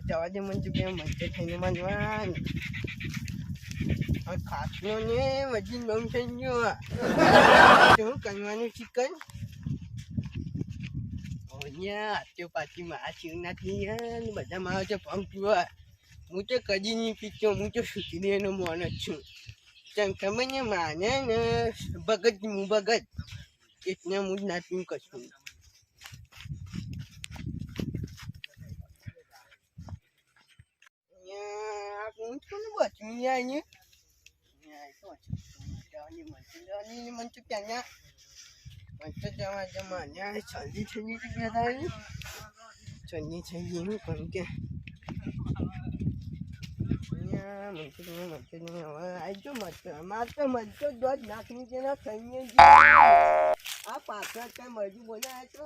જવા દે મને કે મજે થઈને માનવાન આ ખાસનો ને વજીન બમ થઈ ગયો શું કરવાનું ચિકન ઓયા આત્યો પાછી માં શિવનાથની બધા માં છે પંપ પીવા હું તો કદી નહીં પીતો હું તો સુધીને એનો મોન જ છું તને ખબર ને માને ને ભગત હું ભગત એટલે હું જ ના પીવું કશું હું થોડું બચું મન તો ત્યાં તો જવા જમા ઠંડી ઠંડી ઠંડી થઈ ગઈ હું પણ કે મરચો દોધ નાખની છે આ પાછળ કઈ મરજુ બોલ્યા તો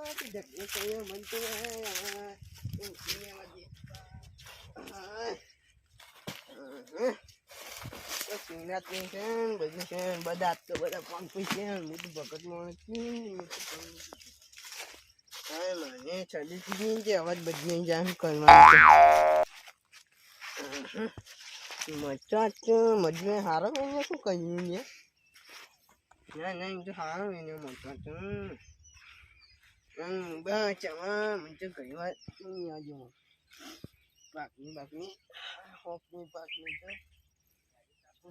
મન તો શિવનાથની છે બધું છે બધા તો બધા પંપી છે મોટું ભગત માણસ મને ચડી થઈ છે અવાજ બદલી જાય કરવાનું મજા મજમે હારો એને શું કહ્યું ને ના ના એમ તો હારો એને મજા બસ મને ઘણી વાર નહીં આવજો બાકની હોપની બાકની તો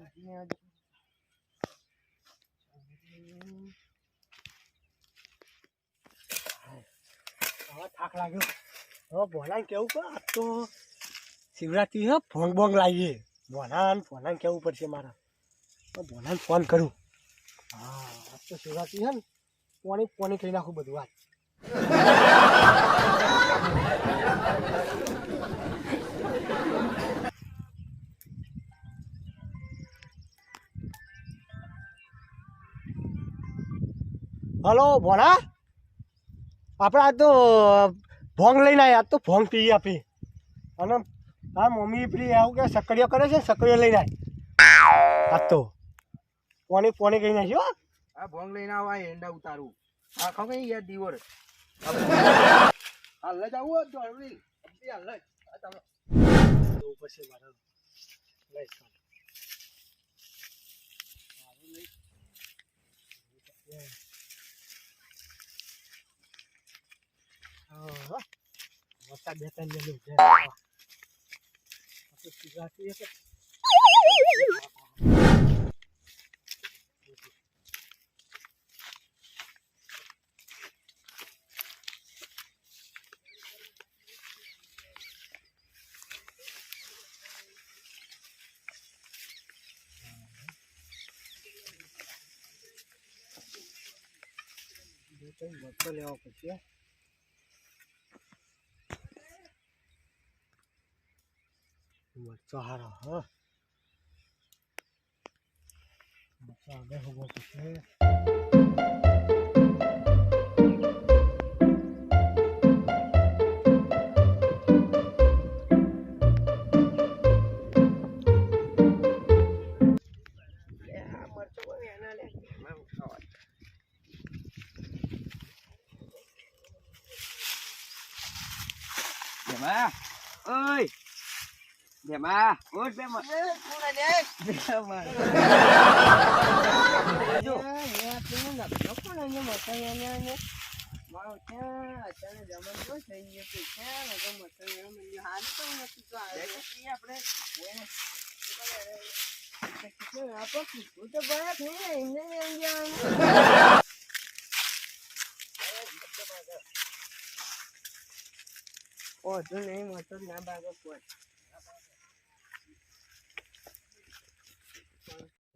થાક લાગ્યો હવે ભોલાને કેવું કે આ તો શિવરાત્રી હે ફોન બોંગ લાવીએ ભોલાને કેવું પડશે મારા ભોલાને ફોન કરું હા આજ તો શિવરાત્રી હે ને પોણી કરી નાખું બધું વાત હલો ભોલા આપણે આજ તો ભોંગ લઈને આવ્યા આજ તો ભોંગ પીએ આપી અને હા મમ્મી પેલી આવું કે સકડીઓ કરે છે સકડીઓ લઈને આવી આજ તો પોણી કઈ નાખ્યો આ ભોંગ લઈને આવા એંડા ઉતારું આ ખબર યાર દીવર હાલ જ આવું દોડવી હાલ જ તમે ઉપર છે મારા લઈ વરસાદ બે ત્રણ જણ શિવરાત્રી મરચો લેવા પડશે મરચો હારો હા મરચો આગળ હોવો પડશે ઓય બેમા ઓય બેમા કોણ ને બેમા જો યા તું ન કોણ ને મસાને મારો ત્યાં અચાનક જમન તો થઈ ગયો તો ત્યાં તો મસાને મને હાલ તો નથી તો આવે આપણે આપો હું તો બરા થઈ એમને અહીંયા ઓ તો નહીં મોટો ના ભાગો કોઈ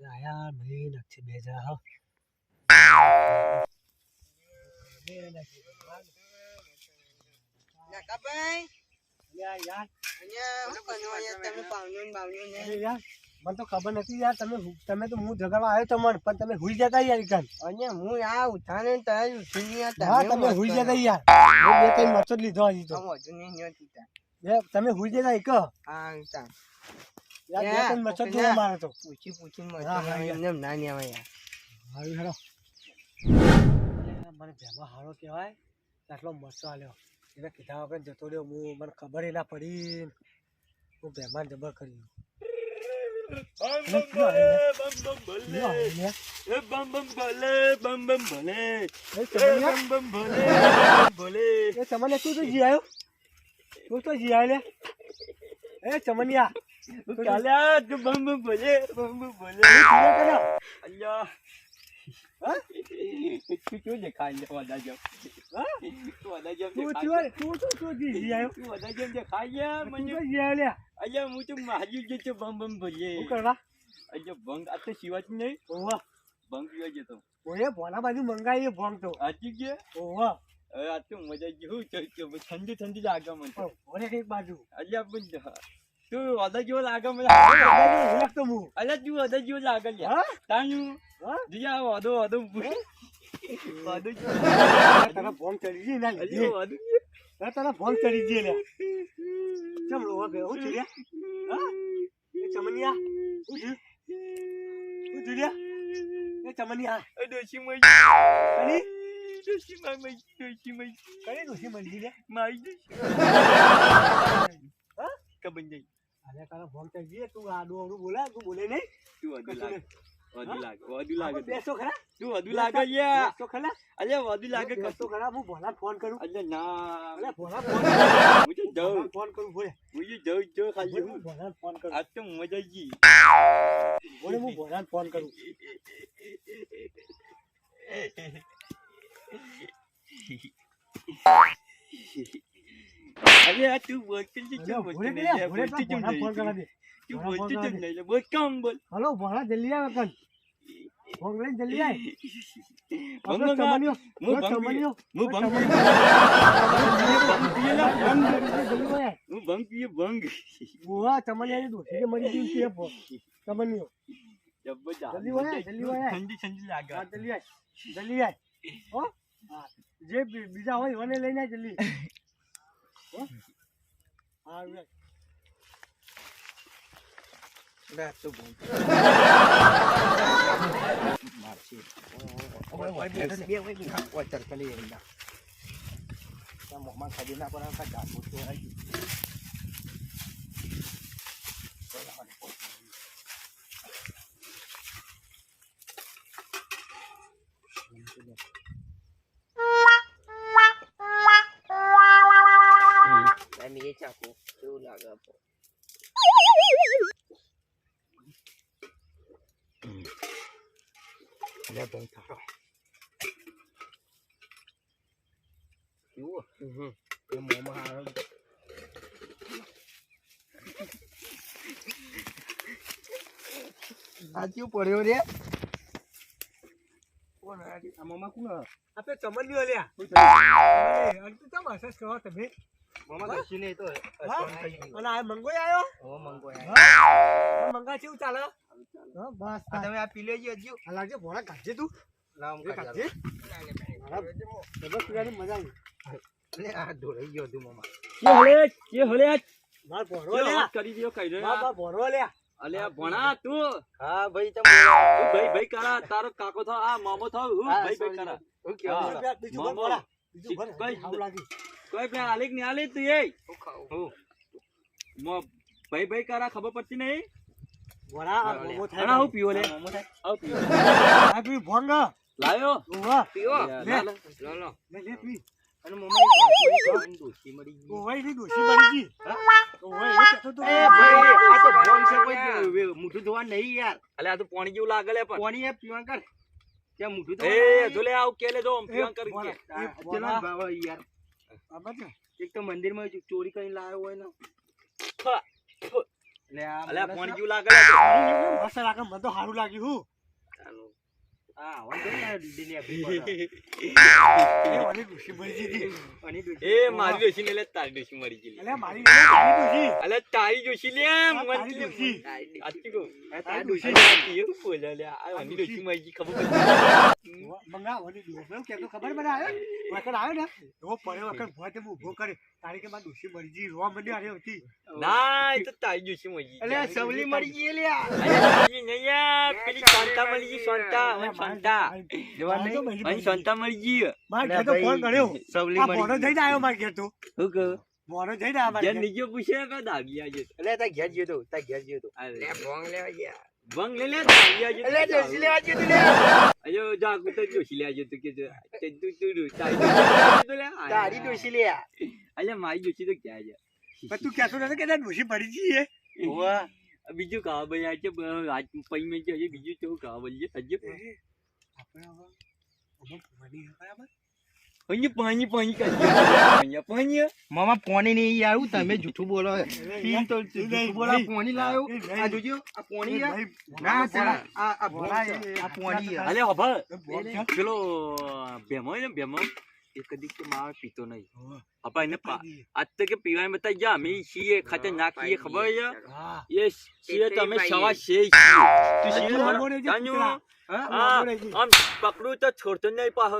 આયા નહીં નથી બે જણા હો નકાભાઈ યાર અહીંયા હું બનવા તમે પાવનું ને યાર મને તો ખબર નથી યાર તમે તો હું જગાડવા આવ્યો તો મને પણ તમે હુઈ જતા યાર કાન અહીંયા હું આ ઉઠાને તાજ ઉઠી હા તમે હુઈ જતા યાર મેં બે ત્રણ મરચો લીધો હજી તો તમે હુઈ જતા એક હા તા યાર બે ત્રણ મરચો જોવા મારે તો પૂછી એમને ના ની આવે યાર હારું હેડો મને ભેમા હારો કહેવાય આટલો મરચો આલ્યો એને કીધા વગર જતો રહ્યો હું મને ખબર ના પડી હું મહેમાન જબર કર્યું એ ચમનિયા તું તો જી આવ્યો તું તો જી આવ્યો લે એ ચમનિયા ભોના બાજુ મંગાવી ભોંગ તો ઓવા ઠંડી ઠંડી લાગે મને ભોને કઈક બાજુ અલ્યા પણ તું અદા જેવો લાગે મને તો હું અલ્યા તું અદા જેવો લાગે લ્યા હા તાણું હા જીયા અદો અદો તારા ભોંગ ચડી ગઈ ના અલ્યા અદો તારા ભોંગ ચડી ગઈ લે ચમ લો હવે હું ચડ્યા હા એ ચમનિયા હું ચડ્યા એ ચમનિયા ડોશી મઈ કણી ડોશી મઈ કણી ડોશી મળી લે મારી હા કબન જઈ અરે તારા ભોંગ ચડી ગઈ તું આડું બોલા તું બોલે નહીં તું અદુ લાગે બેસો ખરા તું અદુ લાગે લ્યા બેસો ખરા અલ્યા અદુ લાગે બેસો ખરા હું ભોલા ફોન કરું અલ્યા ના અરે ભોલા ફોન હું તો જાઉં ફોન કરું ભોલે હું જાઉં ખાલી હું ભોલા ફોન કરું આજ તો મજા ગઈ ભોલે હું ભોલા ફોન કરું અલ્યા તું બોલતી જ ભોલે ફોન કરા દે તું બોલતી જ નહીં બોલ કામ બોલ હલો ભોલા જલ્દી આવે કન ફોન લઈને જલ્દી આય ભંગ ચમનિયો હું ભંગ પીએ ભંગ બુઆ ચમનિયાની દોસ્તી મરી ગઈ છે ચમનિયો જલ્દી વાય ઠંડી ઠંડી લાગે હા જલ્દી આય હો હા જે બીજા હોય એને લઈને આય જલ્દી હો હા રાત તો બોલ એ ચાકુ કેવું લાગે આપો લે બહુ થારો કેવું એ મોમાં હારો આજી પડ્યો રે કોણ આ મોમાં કોણ આપે ચમનિયો લ્યા અરે તું કેમ હસસ કરો તમે મોમાં કશી નહીં તો અને આ મંગોય આવ્યો ઓ મંગો મંગા કેવું ચાલે હા બસ તમે આ પી લેજો હજુ આ લાગે ભોળા કાઢજે તું લાવ કાઢજે બસ યાર મજા આવી લે આ ઢોળાઈ ગયો તું મોમાં કે હલે માર ભોરો વાત લ્યા કરી દિયો કઈ રે માર ભોરો લ્યા અલ્યા ભણા તું હા ભાઈ તમે ભાઈ કરા તારો કાકો થા આ મામો થા હું ભાઈ કરા હું કેવું બીજું ભર ભોળા બીજું ભર કઈ હાવ લાગી કોઈ પ્લાન આલિક ને આલી તું એ હું ખાઉં મો ભાઈ કરા ખબર પડતી નહીં ભોળા આ મોમો થાય ભણા હું પીવો લે મોમો થાય આવ પીવો આ તું ભોંગ લાયો ઓવા પીવો લે. લો લે લે પી અને મોમાં દોસ્તી મળી ગઈ ઓવાઈ ની દોશી મરી ગઈ ઓવાઈ એ તો તો એ ભાઈ આ તો ફોન છે કોઈ મુઠું ધોવા નહીં યાર અલ્યા આ તો પાણી જેવું લાગે લે પણ પાણી એ પીવા કર ત્યાં મુઠું એ ધોવા ધોલે આવ કે લે જો પીવાન કરી ભોળા, કે એ ચલો ભોળા બાબા યાર આ બાજુ એક તો મંદિરમાં ચોરી કરીને લાવ્યો હોય ને લે આ અલ્યા માણસ પાણી જેવું લાગે લે તો. મસ્ત લાગે મને તો સારું લાગ્યું હું આ વાંધો ના દીદી આપી એ મારી દોશી મરી ગઈ પાણી દૂધ એ મારી ડોશી ને લે તારી ડોશી મરી ગઈ અલે મારી દોશી અલ્યા તારી ડોશી લે તારી મરી ડોશી. ગઈ આતી કો તારી ડોશી કેવું બોલે લે આ મારી ડોશી મરી ગઈ ખબર પડી મંગા વળી દોશી કેમ તો ખબર મને આવ્યો વખત આવ્યો ને તો પડ્યો વખત ભોય તે ઊભો કરે તારી કે મારી દોશી મરી ગઈ રોવા મંડી આરે હતી ના એ તો તારી ડોશી મરી ગઈ અલે સવલી મરી ગઈ લે અલ્યા નહીં યાર પેલી શાંતા મરી ગઈ શાંતા શાંતા અહીં શાંતા મરી ગઈ માર ઘેર તો ફોન કર્યો સવલી આ મરી ફોન જઈને આવ્યો માર ઘેર તો હું કહું મોનો જઈને આ ઘેર નીચે પૂછે કે દાગી આજો એટલે તાર ઘેર જ્યો તો તાર ઘેર જ્યો તો લે ભોંગ લેવા ગયા ભંગ લે દાગી આજો એટલે જોશી લેવા ગયો તું લે અયો જા કુતો જોશી લે આજો તો કે તું તારી ડોશી લે અલ્યા મારી જોશી તો ક્યાં છે પણ તું કહેતો નતો કે તાર ડોશી પડી જઈએ ઓવા બીજું કા ભાઈ આ છે આજ પઈ મે છે બીજું તો કા બોલીએ સજ્જો આપણે હવે પાણી બરાબર પાણી પાણી કાઢી પાણી મામા પાણી નહીં આવ્યું તમે જૂઠું બોલો પીન તો જૂઠું બોલો પાણી લાવ્યો આ જોજો આ પાણી ના આ પાણી અલે હભા પેલો ભેમો ને ભેમો એ કદી કે માર પીતો નહીં આપા એને આજ તો કે પીવાને બતાઈ જા અમે છીએ ખતરનાક છીએ ખબર છે એ છીએ તમે સવા છે તું છીએ જાણ્યો આમ પકડું તો છોડતો નહીં પાહો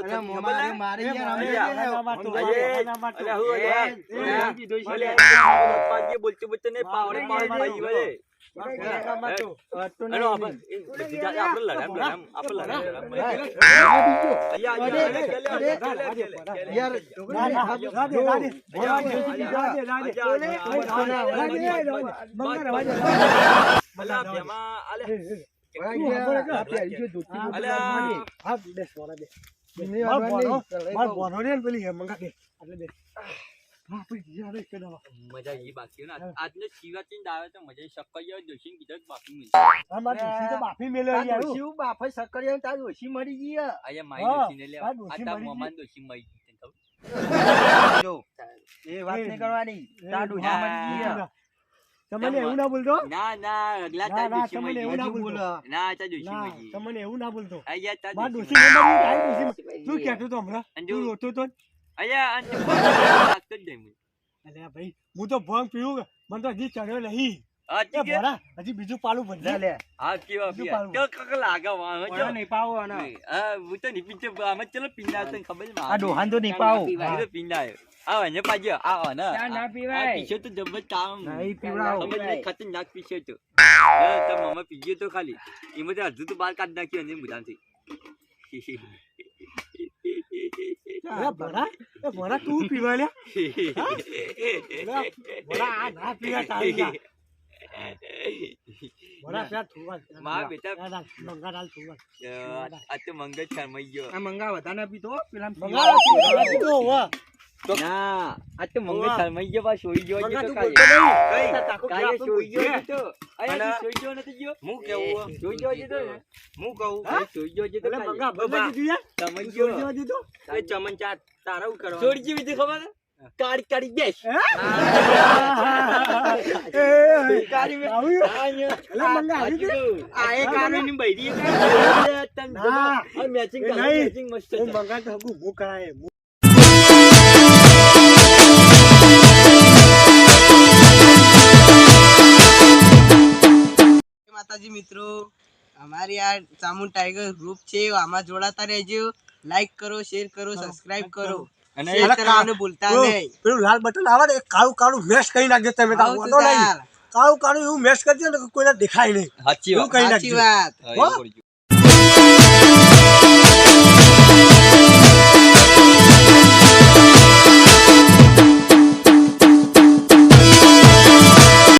મારે બોલતો બોલતો નહીં પાવડે પાવડે મજા એ બાકી ને આજનો શિવાચીન દાવે તો મજા શક્કરિયા દોશી કીધું બાકી બાફા સકરિયા તાર ઓછી મરી ગઈ આયા માઈ દોશી ને લેવા આ તા મમાન દોશી મઈ ગઈ તો જો એ વાત નહીં કરવાની તાર ઓછી મરી ગઈ તમને એવું ના બોલતો ના ના અગલા તા દોશી મઈ એવું ના ગઈ બોલો ના તા દોશી મઈ ગઈ તમને એવું ના બોલતો આયા તા માર દોશી ડોશી ને મરી તું કહેતો તો હમણાં અંજુ. તું રોતો તો આયા અંત લાગતો જ નહીં અલ્યા ભાઈ હું તો ભંગ પીવું મને તો હજી ચડ્યો નહીં આ એ ભોળા હજી બીજું પાલું બદલે લે હા કેવા બીજું પીયા પાડું. તો કક લાગે વાહ જો નહીં પાવો હા હું તો ની પીછે આમ ચલો પિંડા તને ખબર છે આ ડોહાન તો નહીં પાવો આ તો પિંડા આ ને પાજો આ ને ના પીવાય. આ પીછે તો જબર કામ નહીં પીવડાવો. ખબર નહીં ખતરનાક પીછે તો તો મમ્મા પીજે તો ખાલી એમાં તો હજુ તો બાર કાઢ નાખ્યો ને મુદાનથી એ ભોળા તું પીવા લે ભોળા આ ના પીવા તારી જા ભોળા પેલા થોવા મારા બેટા મંગા ડાલ થોવા આ તો મંગળ શરમાઈ ગયો આ મંગા વધારે પીતો પેલા મંગા પીતો વાહ ના આ તો મંગળ શરમાઈ ગયો બા સોઈ ગયો મંગા છે તું તો બોલતો નહીં કાલે સોઈ ગયો છે તો અરે સોઈ ગયો નથી ગયો હું કેવું સોઈ ગયો છે તો હું કહું સોઈ ગયો છે તો એટલે મંગા ભલે દીધું યાર સમજ જોર ગયો દીધો એ ચમન ચા તારા હું કરવા સોડી જેવી હતી ખબર કાળી કાળી બેસ કાળી મે એટલે મંગા આવી ગયું આ એક આની બૈરી મેચિંગ નહીં. મેચિંગ મસ્ત હું મંગા તો હું કરાય માતાજી મિત્રો અમારી આ ચામુંડ ટાઈગર ગ્રુપ છે આમાં જોડાતા રહેજો લાઈક કરો શેર કરો સબસ્ક્રાઇબ કરો અને શેર કરવાનું ભૂલતા નહીં પેલું લાલ બટન આવે ને એ કાળું કાળું મેશ કરી નાખજો તમે તો આવું વાંધો તો નહીં ચાલ. કાળું કાળું એવું મેશ કરજો ને કે કોઈને દેખાય નહીં સાચી એવું વાત કરી સાચી નાખજો વાત હા, એવું કરજો.